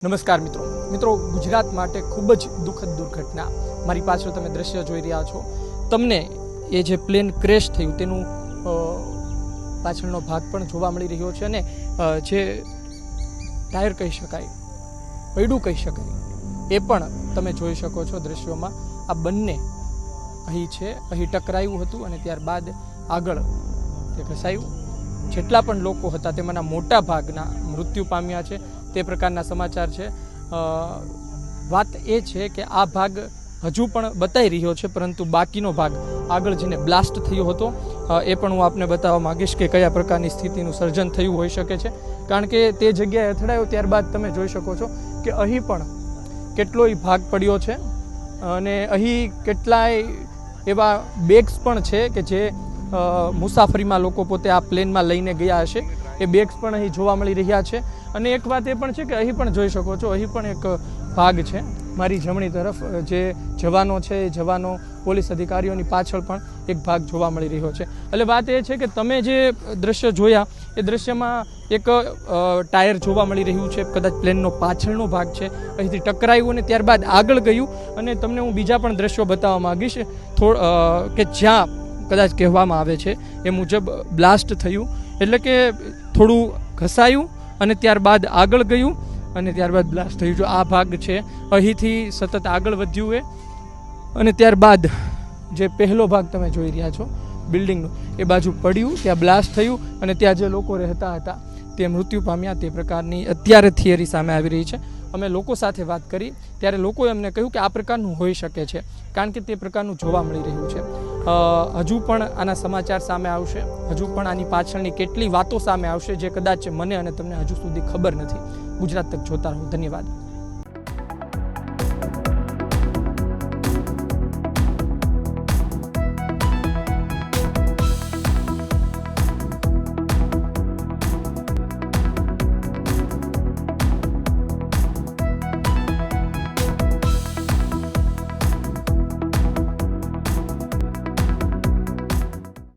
નમસ્કાર મિત્રો ગુજરાત માટે ખૂબ જ દુઃખદ દુર્ઘટના મારી પાછળ તમે દ્રશ્ય જોઈ રહ્યા છો। તમને એ જે પ્લેન ક્રેશ થયું તેનું પાછળનો ભાગ પણ જોવા મળી રહ્યો છે અને જે ટાયર કહી શકાય, પૈડું કહી શકાય, એ પણ તમે જોઈ શકો છો દ્રશ્યોમાં। આ બંને અહીં છે, અહીં ટકરાયું હતું અને ત્યારબાદ આગળ તે ઘસાયું। જેટલા પણ લોકો હતા તેમાંના મોટા ભાગના મૃત્યુ પામ્યા છે, તે પ્રકારના સમાચાર છે। વાત એ છે કે આ ભાગ હજુ પણ બતાવી રહ્યો છે, પરંતુ બાકીનો ભાગ આગળ જઈને બ્લાસ્ટ થયો હતો એ પણ હું આપને બતાવવા માંગીશ કે કયા પ્રકારની સ્થિતિનું સર્જન થયું હોઈ શકે છે। કારણ કે તે જગ્યાએ અથડાયો ત્યારબાદ તમે જોઈ શકો છો કે અહીં પણ કેટલોય ભાગ પડ્યો છે અને અહીં કેટલાય એવા બેગ્સ પણ છે કે જે મુસાફરીમાં લોકો પોતે આ પ્લેનમાં લઈને ગયા હશે, એ બેગ્સ પણ અહીં જોવા મળી રહ્યા છે। અને એક વાત એ પણ છે કે અહીં પણ જોઈ શકો છો, અહીં પણ એક ભાગ છે મારી જમણી તરફ, જે જવાનો છે એ જવાનો પોલીસ અધિકારીઓની પાછળ પણ એક ભાગ જોવા મળી રહ્યો છે। એટલે વાત એ છે કે તમે જે દ્રશ્ય જોયા એ દ્રશ્યમાં એક ટાયર જોવા મળી રહ્યું છે, કદાચ પ્લેનનો પાછળનો ભાગ છે, અહીંથી ટકરાયું અને ત્યારબાદ આગળ ગયું। અને તમને હું બીજા પણ દ્રશ્યો બતાવવા માંગીશ કે જ્યાં કદાચ કહેવામાં આવે છે એ મુજબ બ્લાસ્ટ થયું, એટલે કે થોડું ઘસાયું અને ત્યારબાદ આગળ ગયું અને ત્યારબાદ બ્લાસ્ટ થયું। જો આ ભાગ છે અહીંથી સતત આગળ વધ્યું એ અને ત્યારબાદ જે પહેલો ભાગ તમે જોઈ રહ્યા છો બિલ્ડિંગનો, એ બાજુ પડ્યું, ત્યાં બ્લાસ્ટ થયું અને ત્યાં જે લોકો રહેતા હતા તે મૃત્યુ પામ્યા। તે પ્રકારની અત્યારે થિયરી સામે આવી રહી છે। અમે લોકો સાથે વાત કરી ત્યારે લોકોએ અમને કહ્યું કે આ પ્રકારનું હોઈ શકે છે, કારણ કે તે પ્રકારનું જોવા મળી રહ્યું છે। હજુ પણ આના સમાચાર સામે આવશે, હજુ પણ આની પાછળની કેટલી વાતો સામે આવશે જે કદાચ મને અને તમને હજુ સુધી ખબર નથી। ગુજરાત તક જોતા રહો, ધન્યવાદ।